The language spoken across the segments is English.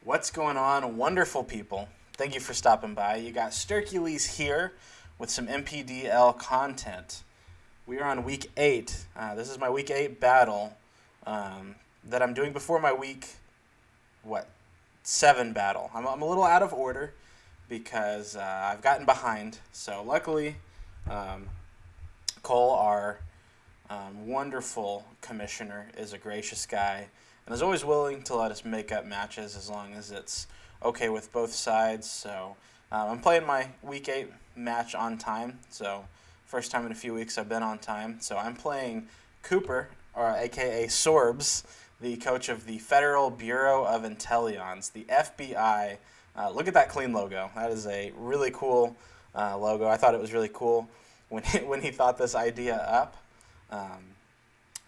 What's going on, wonderful people? Thank you for stopping by. You got Sturkules here with some NPDL content. We are on week 8. This is my week 8 battle that I'm doing before my week, 7 battle. I'm a little out of order because I've gotten behind. So luckily, Cole, our wonderful commissioner, is a gracious guy and is always willing to let us make up matches as long as it's okay with both sides. So I'm playing my week 8 match on time. So first time in a few weeks I've been on time. So I'm playing Cooper, or aka Sorbzz, the coach of the Federal Bureau of Inteleonss, the FBI. Look at that clean logo. That is a really cool logo. I thought it was really cool when he thought this idea up.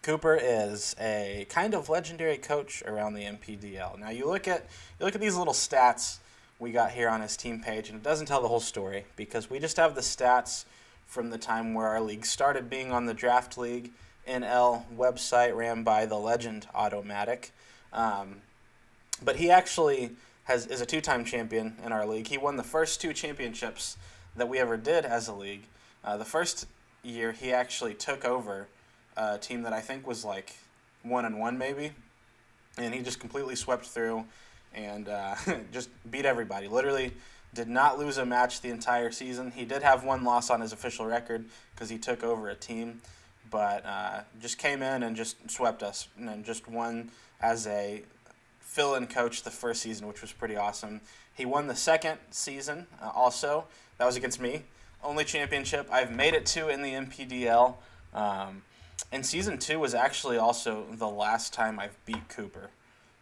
Cooper is a kind of legendary coach around the NPDL. Now you look at these little stats we got here on his team page, and it doesn't tell the whole story because we just have the stats from the time where our league started being on the Draft League NL website ran by the legend Automatic. But he actually is a 2-time champion in our league. He won the first 2 championships that we ever did as a league. The first year he actually took over a team that I think was like 1-1 maybe, and he just completely swept through and just beat everybody. Literally did not lose a match the entire season. He did have 1 loss on his official record because he took over a team, but just came in and just swept us and then just won as a fill-in coach the first season, which was pretty awesome. He won the second season also. That was against me. Only championship I've made it to in the NPDL. And season 2 was actually also the last time I've beat Cooper.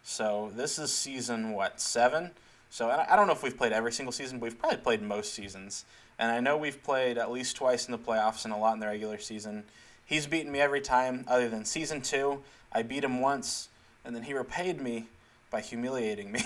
So this is season, 7? So I don't know if we've played every single season, but we've probably played most seasons. And I know we've played at least twice in the playoffs and a lot in the regular season. He's beaten me every time other than season 2. I beat him once, and then he repaid me by humiliating me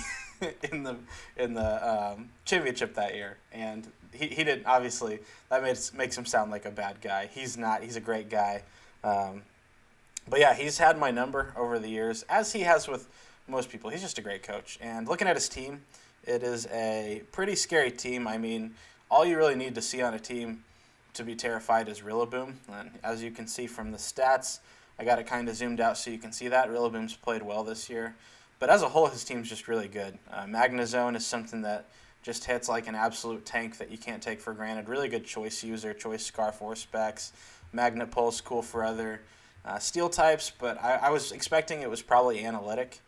in the championship that year. And he didn't, obviously, that makes him sound like a bad guy. He's not. He's a great guy. But yeah, he's had my number over the years, as he has with most people. He's just a great coach. And looking at his team, it is a pretty scary team. I mean, all you really need to see on a team to be terrified is Rillaboom. And as you can see from the stats, I got it kind of zoomed out so you can see that. Rillaboom's played well this year. But as a whole, his team's just really good. Magnezone is something that just hits like an absolute tank that you can't take for granted. Really good choice user, choice Scarf or specs. Magnet Pulse, cool for other steel types, but I was expecting it was probably analytic,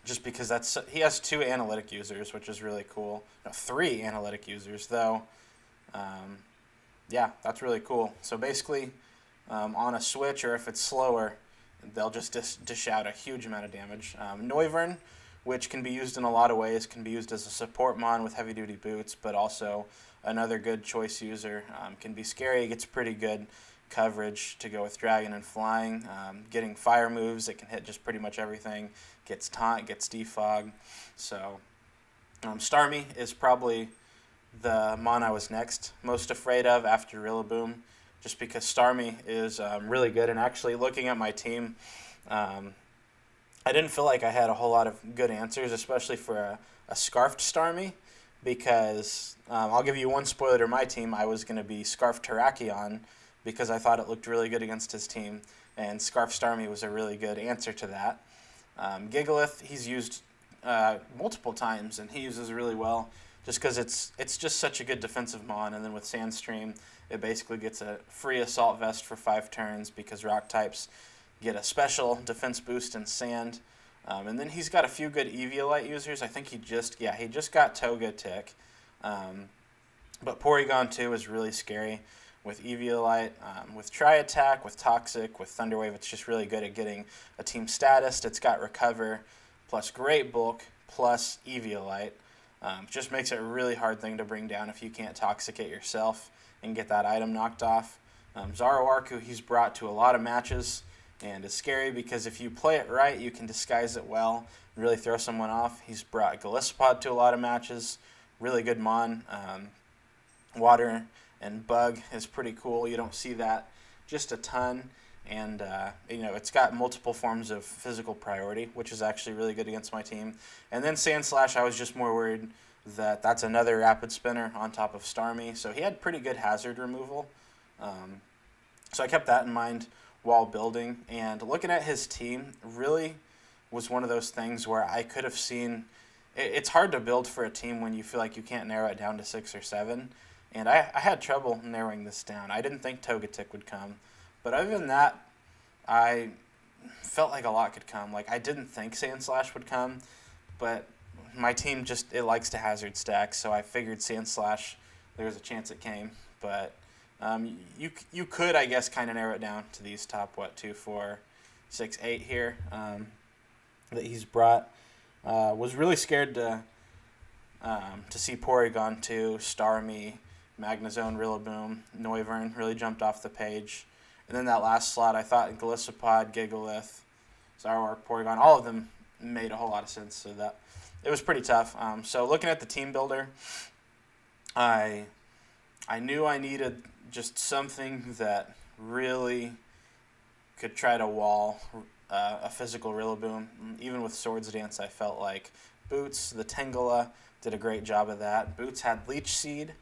just because he has 2 analytic users, which is really cool. No, 3 analytic users, though. Yeah, that's really cool. So basically, on a switch, or if it's slower, they'll just dish out a huge amount of damage. Noivern, which can be used in a lot of ways, can be used as a support mon with heavy-duty boots, but also another good choice user. Can be scary, gets pretty good coverage to go with Dragon and Flying. Getting fire moves, it can hit just pretty much everything. Gets Taunt, gets Defog. So Starmie is probably the mon I was most afraid of after Rillaboom, just because Starmie is really good. And actually, looking at my team, I didn't feel like I had a whole lot of good answers, especially for a Scarfed Starmie, because I'll give you one spoiler to my team. I was going to be Scarfed Terrakion because I thought it looked really good against his team, and Scarf Starmie was a really good answer to that. Gigalith, he's used multiple times, and he uses really well just because it's just such a good defensive mon. And then with Sandstream, it basically gets a free Assault Vest for 5 turns because rock types get a special defense boost in Sand. And then he's got a few good Eviolite users. I think he just got Toga Tick. But Porygon 2 is really scary with Eviolite. With Tri-Attack, with Toxic, with Thunderwave, it's just really good at getting a team status. It's got Recover, plus Great Bulk, plus Eviolite. Just makes it a really hard thing to bring down if you can't Toxicate yourself and get that item knocked off. Zoroark, he's brought to a lot of matches, and it's scary because if you play it right, you can disguise it well and really throw someone off. He's brought Gliscod to a lot of matches. Really good mon. Water and Bug is pretty cool. You don't see that just a ton. and it's got multiple forms of physical priority, which is actually really good against my team. And then Sandslash, I was just more worried that that's another rapid spinner on top of Starmie, so he had pretty good hazard removal. So I kept that in mind while building, and looking at his team really was one of those things where I could have seen. It's hard to build for a team when you feel like you can't narrow it down to 6 or 7, and I had trouble narrowing this down. I didn't think Togetic would come, but other than that, I felt like a lot could come. Like, I didn't think Sandslash would come, but my team it likes to hazard stack, so I figured Sandslash, there was a chance it came. But you could, I guess, kind of narrow it down to these top, 2, 4, 6, 8 here that he's brought. Was really scared to see Porygon 2, Starmie, Magnezone, Rillaboom, Noivern really jumped off the page. And then that last slot, I thought Golisopod, Gigalith, Zoroark, Porygon, all of them made a whole lot of sense. So that it was pretty tough. So looking at the team builder, I knew I needed just something that really could try to wall a physical Rillaboom. Even with Swords Dance, I felt like Boots, the Tangela, did a great job of that. Boots had Leech Seed.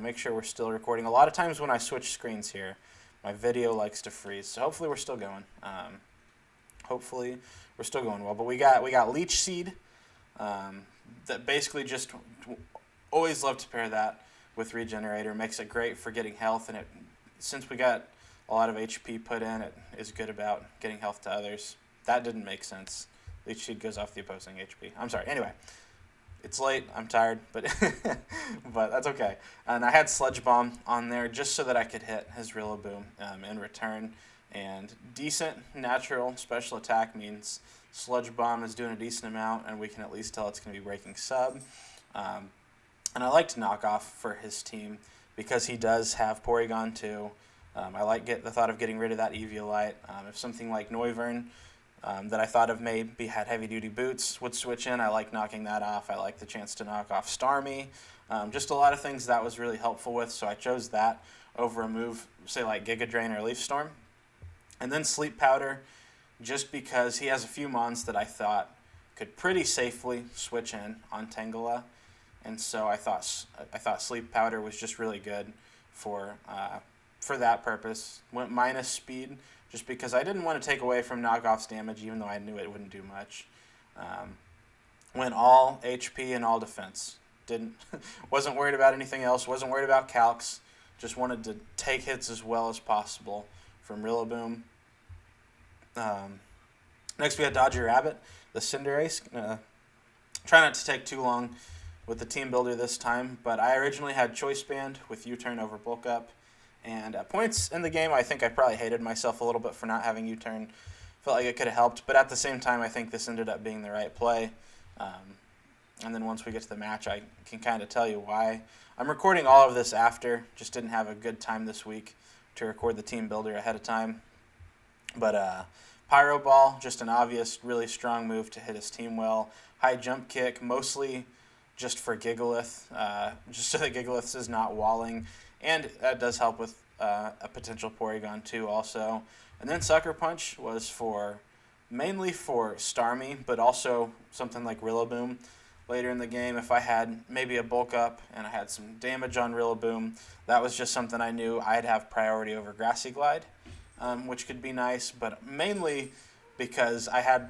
Make sure we're still recording. A lot of times when I switch screens here, my video likes to freeze. So hopefully we're still going. Hopefully we're still going well. But we got Leech Seed. That basically just always love to pair that with Regenerator. Makes it great for getting health, and since we got a lot of HP put in, it is good about getting health to others. That didn't make sense. Leech Seed goes off the opposing HP. I'm sorry. Anyway, it's late. I'm tired, but but that's okay. And I had Sludge Bomb on there just so that I could hit his Rillaboom in return. And decent natural special attack means Sludge Bomb is doing a decent amount, and we can at least tell it's going to be breaking sub. And I liked Knockoff for his team because he does have Porygon 2. I like the thought of getting rid of that Eviolite. If something like Noivern that I thought of maybe had heavy-duty boots would switch in, I like knocking that off. I like the chance to knock off Starmie. Just a lot of things that was really helpful with, so I chose that over a move, say like Giga Drain or Leaf Storm. And then Sleep Powder, just because he has a few mons that I thought could pretty safely switch in on Tangela. And so I thought Sleep Powder was just really good for that purpose. Went minus speed just because I didn't want to take away from Knockoff's damage, even though I knew it wouldn't do much. Went all HP and all defense. Wasn't worried about anything else. Wasn't worried about calcs. Just wanted to take hits as well as possible from Rillaboom. Next we had Dodger Rabbit, the Cinderace. Try not to take too long with the team builder this time, but I originally had Choice Band with U-Turn over Bulk Up. And at points in the game, I think I probably hated myself a little bit for not having U-Turn. Felt like it could have helped, but at the same time, I think this ended up being the right play. And then once we get to the match, I can kind of tell you why. I'm recording all of this after. Just didn't have a good time this week to record the team builder ahead of time. But Pyro Ball, just an obvious, really strong move to hit his team well. High Jump Kick, mostly just for Gigalith, just so that Gigalith is not walling. And that does help with a potential Porygon 2 also. And then Sucker Punch was mainly for Starmie, but also something like Rillaboom later in the game. If I had maybe a Bulk Up and I had some damage on Rillaboom, that was just something I knew I'd have priority over Grassy Glide, which could be nice, but mainly because I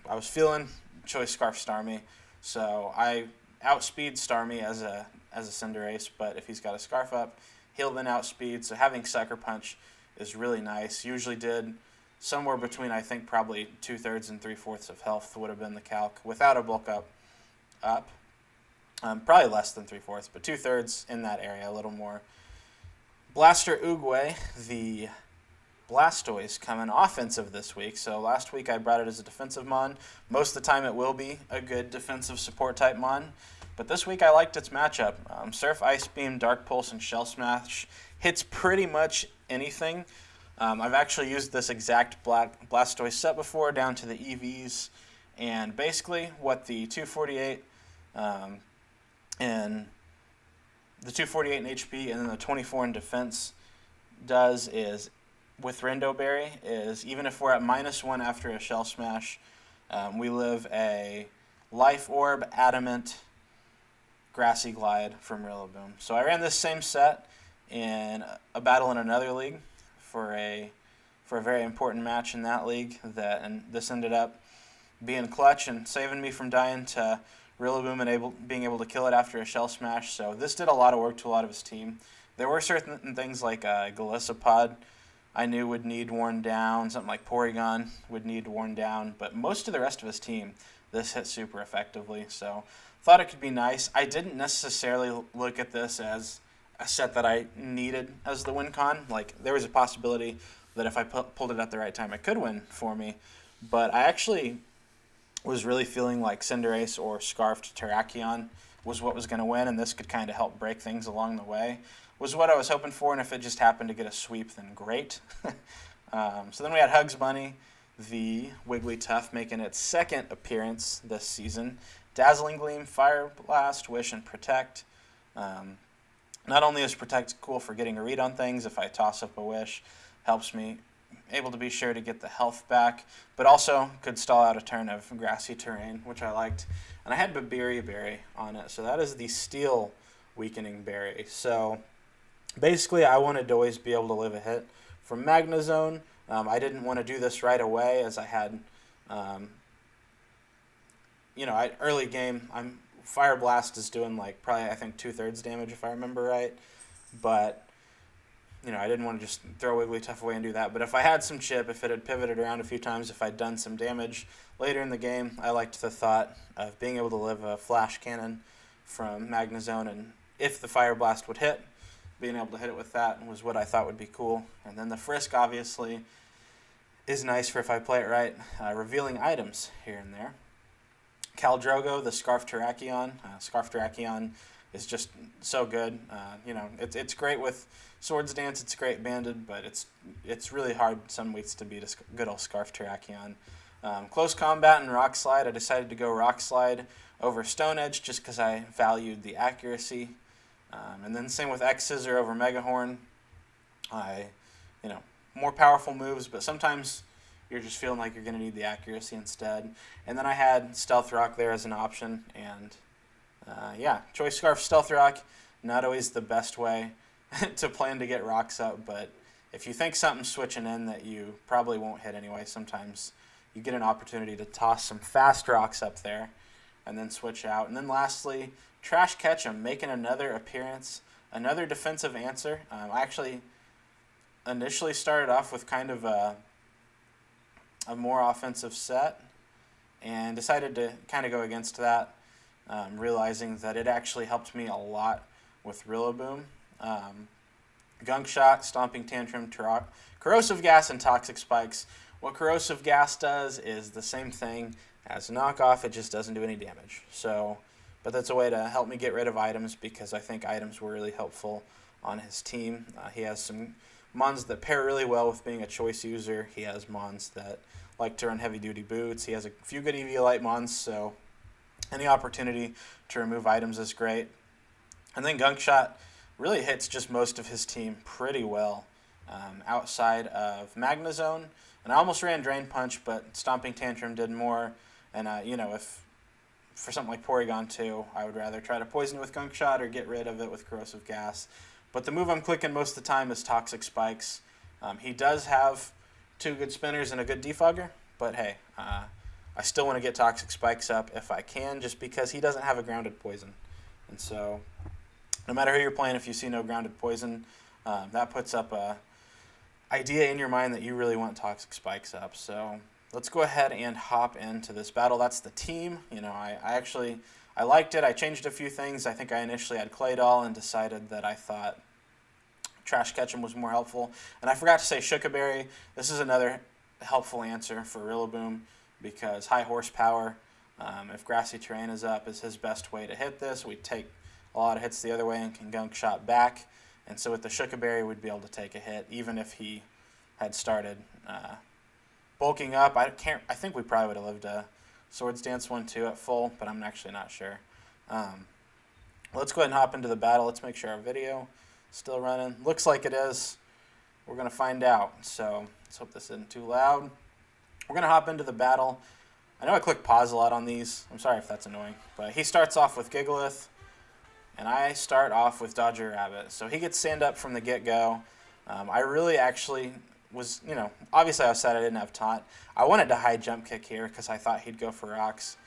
was feeling Choice Scarf Starmie, so I outspeed Starmie as a Cinderace, but if he's got a Scarf up, he'll then outspeed, so having Sucker Punch is really nice. Usually did somewhere between, I think, probably 2/3 and 3/4 of health would have been the calc without a Bulk Up. Probably less than 3/4, but 2/3 in that area, a little more. Blaster Oogway, the Blastoise, coming offensive this week. So last week I brought it as a defensive mon. Most of the time it will be a good defensive support type mon. But this week I liked its matchup. Surf, Ice Beam, Dark Pulse, and Shell Smash hits pretty much anything. I've actually used this exact Blastoise set before down to the EVs. And basically what the 248 and the 248 in HP and then the 24 in defense does is with Rindoberry is even if we're at -1 after a Shell Smash, we live a Life Orb, Adamant, Grassy Glide from Rillaboom. So I ran this same set in a battle in another league for a very important match in that league, and this ended up being clutch and saving me from dying to Rillaboom and being able to kill it after a Shell Smash. So this did a lot of work to a lot of his team. There were certain things like Golisopod I knew would need worn down, something like Porygon would need worn down, but most of the rest of his team, this hit super effectively. So thought it could be nice. I didn't necessarily look at this as a set that I needed as the win con. Like, there was a possibility that if I pulled it at the right time, it could win for me. But I actually was really feeling like Cinderace or Scarfed Terrakion was what was going to win, and this could kind of help break things along the way. Was what I was hoping for, and if it just happened to get a sweep, then great. So then we had Hugs Bunny, the Wigglytuff, making its second appearance this season. Dazzling Gleam, Fire Blast, Wish, and Protect. Not only is Protect cool for getting a read on things, if I toss up a Wish, helps me able to be sure to get the health back, but also could stall out a turn of grassy terrain, which I liked. And I had Babiri Berry on it, so that is the Steel Weakening Berry. So basically, I wanted to always be able to live a hit from Magnezone. I didn't want to do this right away, as I had, early game, Fire Blast is doing like probably I think 2/3 damage if I remember right, but I didn't want to just throw Wigglytuff away and do that. But if I had some chip, if it had pivoted around a few times, if I'd done some damage later in the game, I liked the thought of being able to live a Flash Cannon from Magnezone, and if the Fire Blast would hit, being able to hit it with that was what I thought would be cool. And then the Frisk, obviously, is nice for if I play it right, revealing items here and there. Caldrogo, the Scarf Terrakion. Scarf Terrakion is just so good. It's great with Swords Dance. It's great banded, but it's really hard some weeks to beat a good old Scarf Terrakion. Close Combat and Rock Slide. I decided to go Rock Slide over Stone Edge just because I valued the accuracy. And then same with X Scissor over Megahorn. More powerful moves, but sometimes you're just feeling like you're going to need the accuracy instead. And then I had Stealth Rock there as an option, and Choice Scarf, Stealth Rock, not always the best way to plan to get rocks up, but if you think something's switching in that you probably won't hit anyway, sometimes you get an opportunity to toss some fast rocks up there and then switch out. And then lastly, Trash Ketchum making another appearance, another defensive answer. I actually initially started off with kind of a more offensive set and decided to kind of go against that, realizing that it actually helped me a lot with Rillaboom. Gunk Shot, Stomping Tantrum, Corrosive Gas, and Toxic Spikes. What Corrosive Gas does is the same thing as Knockoff, it just doesn't do any damage. But that's a way to help me get rid of items, because I think items were really helpful on his team. He has some Mons that pair really well with being a choice user. He has Mons that like to run heavy-duty boots. He has a few good Eviolite Mons, so any opportunity to remove items is great. And then Gunk Shot really hits just most of his team pretty well outside of Magnezone. And I almost ran Drain Punch, but Stomping Tantrum did more. And, if for something like Porygon 2, I would rather try to poison it with Gunk Shot or get rid of it with Corrosive Gas. But the move I'm clicking most of the time is Toxic Spikes. He does have 2 good spinners and a good defogger, but hey, I still want to get Toxic Spikes up if I can, just because he doesn't have a grounded poison. And so, no matter who you're playing, if you see no grounded poison, that puts up a idea in your mind that you really want Toxic Spikes up. So let's go ahead and hop into this battle. That's the team. I liked it. I changed a few things. I think I initially had Claydol and decided that I thought Trash Ketchum was more helpful. And I forgot to say Shukaberry. This is another helpful answer for Rillaboom, because high horsepower, if grassy terrain is up, is his best way to hit this. We take a lot of hits the other way and can Gunk Shot back. And so with the Shukaberry, we'd be able to take a hit, even if he had started bulking up. I think we probably would have lived a Swords Dance 1-2 at full, but I'm actually not sure. Let's go ahead and hop into the battle. Let's make sure our video is still running. Looks like it is. We're going to find out. So let's hope this isn't too loud. We're going to hop into the battle. I know I click pause a lot on these. I'm sorry if that's annoying. But he starts off with Gigalith, and I start off with Dodger Rabbit. So he gets stand up from the get-go. I really actually was, obviously I was sad I didn't have taunt. I wanted to high jump kick here because I thought he'd go for rocks.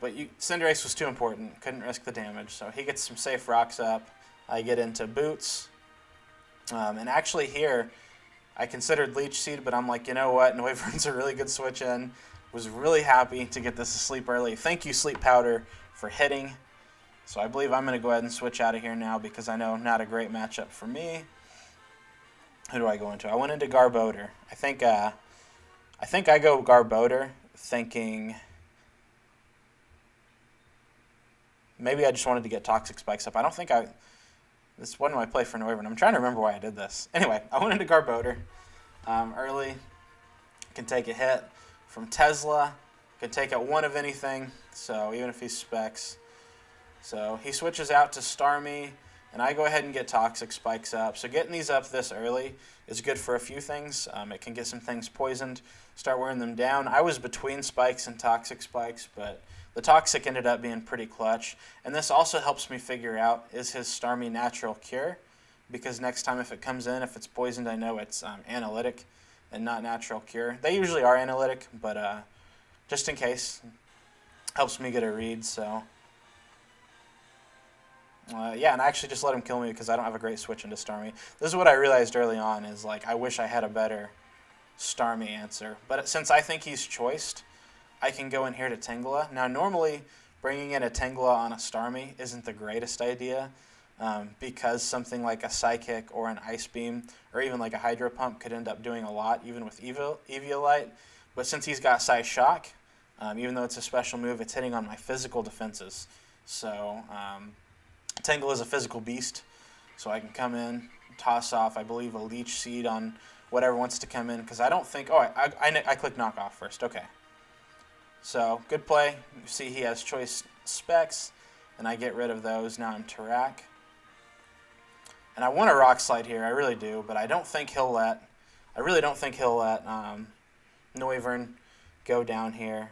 But Cinderace was too important. Couldn't risk the damage. So he gets some safe rocks up. I get into boots. And actually here, I considered Leech Seed, but I'm like, you know what? Noivern's a really good switch in. Was really happy to get this to sleep early. Thank you, Sleep Powder, for hitting. So I believe I'm going to go ahead and switch out of here now because I know not a great matchup for me. Who do I go into? I went into Garbodor. I think I go Garbodor thinking maybe I just wanted to get Toxic Spikes up. I don't think this wasn't my play for Noivern. I'm trying to remember why I did this. Anyway, I went into Garbodor early. Can take a hit from Tesla. Can take out one of anything, so even if he specs. So he switches out to Starmie, and I go ahead and get Toxic Spikes up. So getting these up this early is good for a few things. It can get some things poisoned, start wearing them down. I was between Spikes and Toxic Spikes, but the Toxic ended up being pretty clutch. And this also helps me figure out, is his Starmie natural cure? Because next time if it comes in, if it's poisoned, I know it's analytic and not natural cure. They usually are analytic, but just in case, helps me get a read. So yeah, and I actually just let him kill me because I don't have a great switch into Starmie. This is what I realized early on is like I wish I had a better Starmie answer. But since I think he's choiced, I can go in here to Tangela. Now normally bringing in a Tangela on a Starmie isn't the greatest idea because something like a Psychic or an Ice Beam or even like a Hydro Pump could end up doing a lot even with Eviolite. But since he's got Psy Shock, even though it's a special move, it's hitting on my physical defenses. So Tangle is a physical beast, so I can come in, toss off, I believe, a Leech Seed on whatever wants to come in, because I don't think... Oh, I click Knock Off first. Okay. So, good play. You see he has Choice Specs, and I get rid of those. Now I'm Tarak. And I want a Rock Slide here, I really do, but I don't think he'll let... I really don't think he'll let Noivern go down here.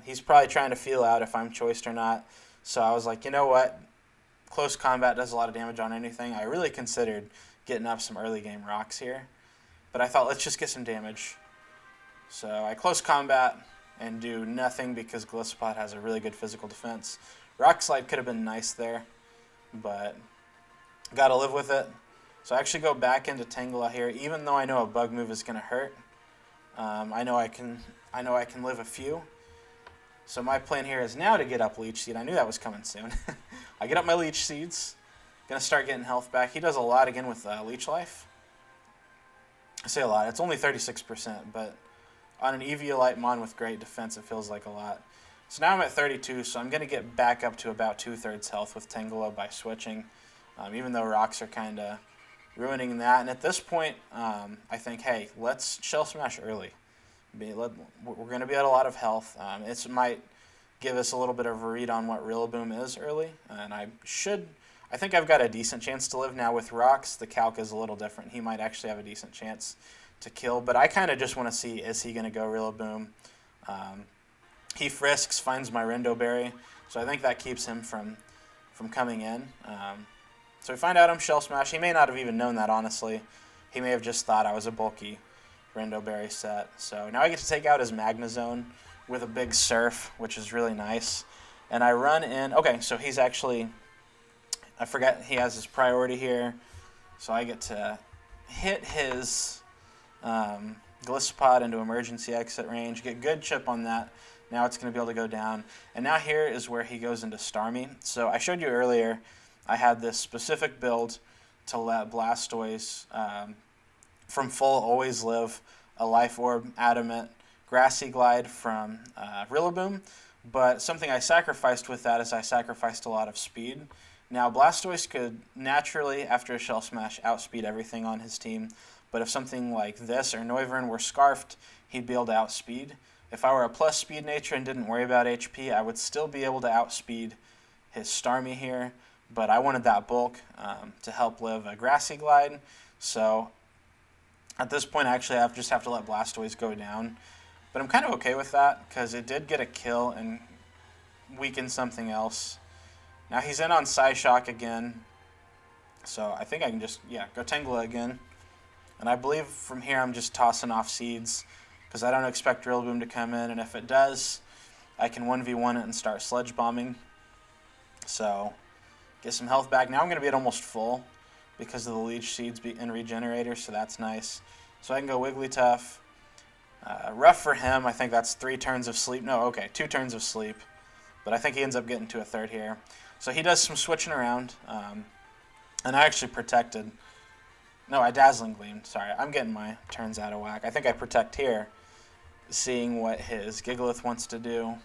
He's probably trying to feel out if I'm choiced or not. So I was like, you know what? Close combat does a lot of damage on anything. I really considered getting up some early game rocks here. But I thought, let's just get some damage. So I close combat and do nothing because Gliscopod has a really good physical defense. Rock Slide could have been nice there, but gotta live with it. So I actually go back into Tangela here, even though I know a bug move is gonna hurt. I know I can live a few. So my plan here is now to get up Leech Seed. I knew that was coming soon. I get up my Leech Seeds. Gonna start getting health back. He does a lot again with Leech Life. I say a lot. It's only 36%, but on an Eviolite Mon with great defense, it feels like a lot. So now I'm at 32, so I'm gonna get back up to about 2/3 health with Tangela by switching, even though rocks are kind of ruining that. And at this point, I think, hey, let's Shell Smash early. We're going to be at a lot of health. It might give us a little bit of a read on what Rillaboom is early, and I think I've got a decent chance to live now with rocks. The calc is a little different. He might actually have a decent chance to kill, but I kind of just want to see, is he going to go Rillaboom? He frisks, finds my Rindo Berry, so I think that keeps him from coming in. So we find out I'm Shell Smash. He may not have even known that, honestly. He may have just thought I was a bulky Rindo Berry set. So now I get to take out his Magnezone with a big Surf, which is really nice. And I run in... Okay, so he's actually... I forget he has his priority here. So I get to hit his Gliscopod into emergency exit range, get good chip on that. Now it's going to be able to go down. And now here is where he goes into Starmie. So I showed you earlier I had this specific build to let Blastoise... from full Always Live, a Life Orb, Adamant, Grassy Glide from Rillaboom, but something I sacrificed with that is I sacrificed a lot of speed. Now Blastoise could naturally, after a Shell Smash, outspeed everything on his team, but if something like this or Noivern were Scarfed, he'd be able to outspeed. If I were a plus speed nature and didn't worry about HP, I would still be able to outspeed his Starmie here, but I wanted that bulk to help live a Grassy Glide, so At this point, actually, I just have to let Blastoise go down. But I'm kind of okay with that because it did get a kill and weaken something else. Now he's in on Psyshock again. So I think I can just, yeah, go Tangela again. And I believe from here I'm just tossing off seeds because I don't expect Rillaboom to come in. And if it does, I can 1v1 it and start Sludge Bombing. So get some health back. Now I'm going to be at almost full because of the Leech Seeds and Regenerator, so that's nice. So I can go Wigglytuff. Rough for him. I think that's 3 turns of sleep. No, okay, 2 turns of sleep. But I think he ends up getting to a third here. So he does some switching around. And I actually protected. No, I Dazzling Gleamed. Sorry, I'm getting my turns out of whack. I think I protect here, seeing what his Gigalith wants to do.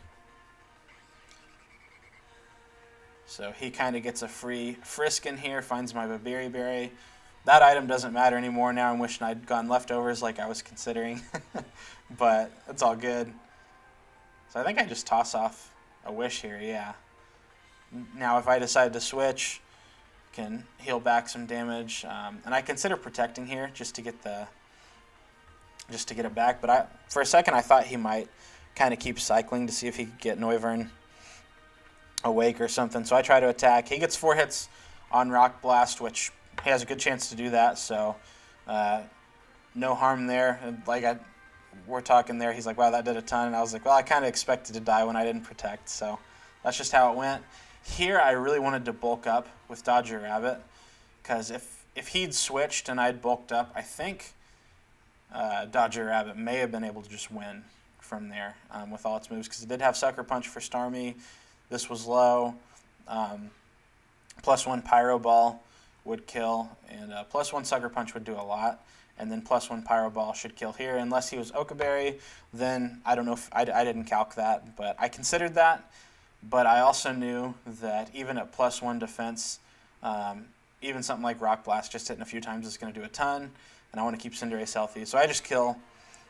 So he kind of gets a free Frisk in here, finds my Berry. That item doesn't matter anymore now. I'm wishing I'd gone leftovers like I was considering. But it's all good. So I think I just toss off a Wish here, yeah. Now if I decide to switch, can heal back some damage. And I consider protecting here just to get it back. But for a second I thought he might kind of keep cycling to see if he could get Noivern awake or something. So I try to attack. He gets 4 hits on Rock Blast, which he has a good chance to do that. So no harm there. And we're talking there. He's like, wow, that did a ton. And I was like, well, I kind of expected to die when I didn't protect. So that's just how it went. Here I really wanted to bulk up with Dodger Rabbit because if he'd switched and I'd bulked up, I think Dodger Rabbit may have been able to just win from there with all its moves because it did have Sucker Punch for Starmie. This was low. +1 Pyro Ball would kill, and +1 Sucker Punch would do a lot. And then +1 Pyro Ball should kill here. Unless he was Okaberry, then I don't know if I didn't calc that, but I considered that. But I also knew that even at +1 defense, even something like Rock Blast just hitting a few times is going to do a ton, and I want to keep Cinderace healthy. So I just kill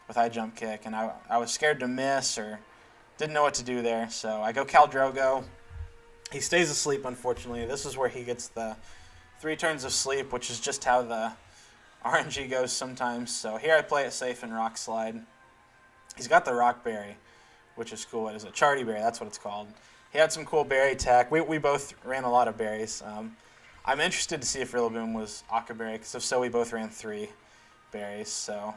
with High Jump Kick, and I was scared to miss or didn't know what to do there. So I go Caldrogo. He stays asleep, unfortunately. This is where he gets the 3 turns of sleep, which is just how the RNG goes sometimes. So here I play it safe and Rock Slide. He's got the Rock Berry, which is cool. What is it? Charty Berry, that's what it's called. He had some cool berry tech. We both ran a lot of berries. I'm interested to see if Rillaboom was Okaberry, because if so, we both ran 3 berries. So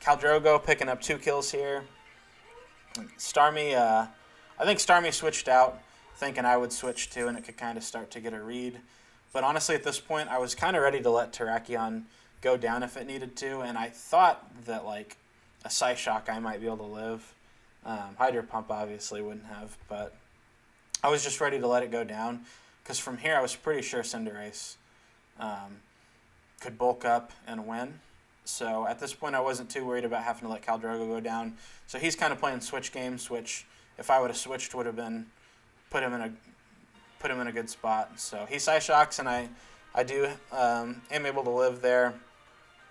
Caldrogo picking up 2 kills here. Starmie, I think Starmie switched out, thinking I would switch too, and it could kind of start to get a read. But honestly, at this point, I was kind of ready to let Terrakion go down if it needed to, and I thought that like a Psyshock I might be able to live. Hydro Pump obviously wouldn't have, but I was just ready to let it go down because from here I was pretty sure Cinderace could bulk up and win. So at this point I wasn't too worried about having to let Caldrogo go down. So he's kind of playing switch games, which if I would have switched would have been put him in a good spot. So he Psyshocks, and I do am able to live there,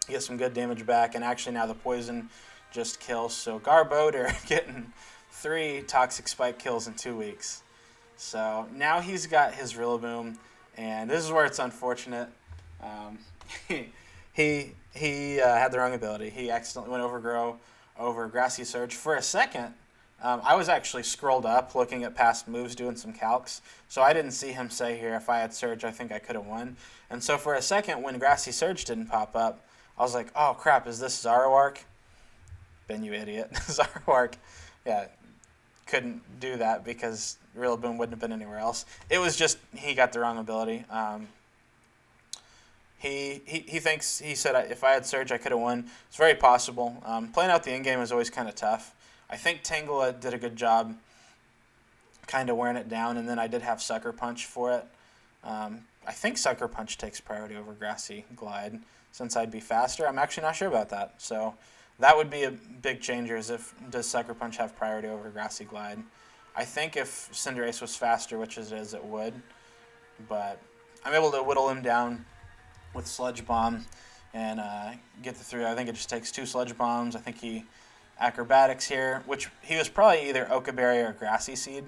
get some good damage back, and actually now the poison just kills. So Garbodor getting 3 Toxic Spike kills in 2 weeks. So now he's got his Rillaboom, and this is where it's unfortunate. He had the wrong ability. He accidentally went over Grassy Surge. For a second, I was actually scrolled up looking at past moves, doing some calcs. So I didn't see him say here, if I had Surge, I think I could have won. And so for a second, when Grassy Surge didn't pop up, I was like, oh crap, is this Zoroark? Ben, you idiot. Zoroark, yeah, couldn't do that because Rillaboom wouldn't have been anywhere else. It was just he got the wrong ability. He thinks, he said if I had Surge I could have won. It's very possible. Playing out the end game is always kind of tough. I think Tangela did a good job kind of wearing it down, and then I did have Sucker Punch for it. I think Sucker Punch takes priority over Grassy Glide since I'd be faster. I'm actually not sure about that. So that would be a big changer, is if does Sucker Punch have priority over Grassy Glide. I think if Cinderace was faster, which it is, it would. But I'm able to whittle him down with Sludge Bomb and get the 3. I think it just takes 2 Sludge Bombs. I think he Acrobatics here, which he was probably either Okaberry or Grassy Seed.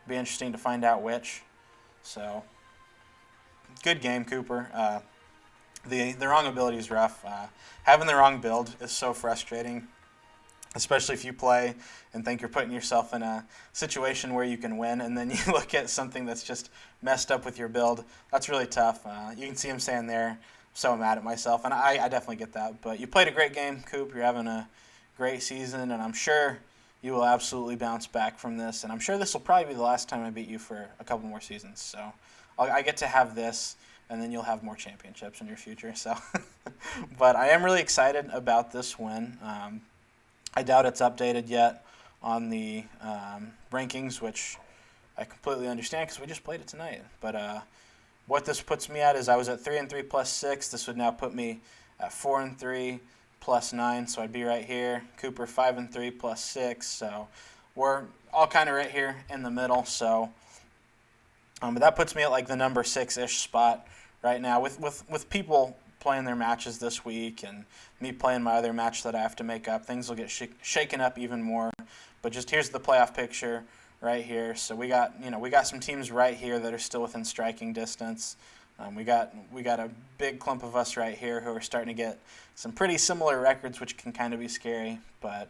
Be interesting to find out which. So good game, Cooper. The wrong ability is rough. Having the wrong build is so frustrating, especially if you play and think you're putting yourself in a situation where you can win, and then you look at something that's just messed up with your build. That's really tough. You can see him saying there, I'm so mad at myself, and I definitely get that. But you played a great game, Coop. You're having a great season, and I'm sure you will absolutely bounce back from this, and I'm sure this will probably be the last time I beat you for a couple more seasons. So I get to have this, and then you'll have more championships in your future. So, but I am really excited about this win. I doubt it's updated yet on the rankings, which I completely understand because we just played it tonight. But what this puts me at is I was at 3-3 plus 6. This would now put me at 4-3 plus 9, so I'd be right here. Cooper 5-3 plus 6, so we're all kind of right here in the middle. So, but that puts me at like the number 6-ish spot right now with people playing their matches this week and me playing my other match that I have to make up. Things will get shaken up even more. But just here's the playoff picture right here. So we got some teams right here that are still within striking distance. We got a big clump of us right here who are starting to get some pretty similar records, which can kind of be scary. But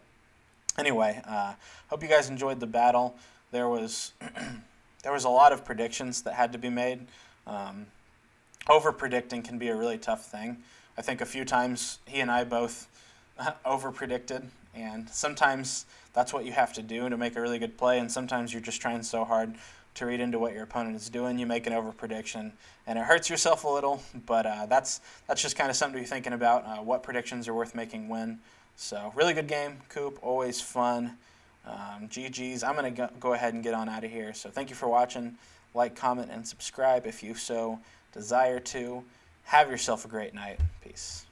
anyway, hope you guys enjoyed the battle. There was there was a lot of predictions that had to be made. Over-predicting can be a really tough thing. I think a few times he and I both over-predicted, and sometimes that's what you have to do to make a really good play, and sometimes you're just trying so hard to read into what your opponent is doing, you make an over-prediction, and it hurts yourself a little, but that's just kind of something to be thinking about, what predictions are worth making win. So, really good game, Coop, always fun. GG's. I'm going to go ahead and get on out of here. So, thank you for watching. Like, comment, and subscribe if you so desire to. Have yourself a great night. Peace.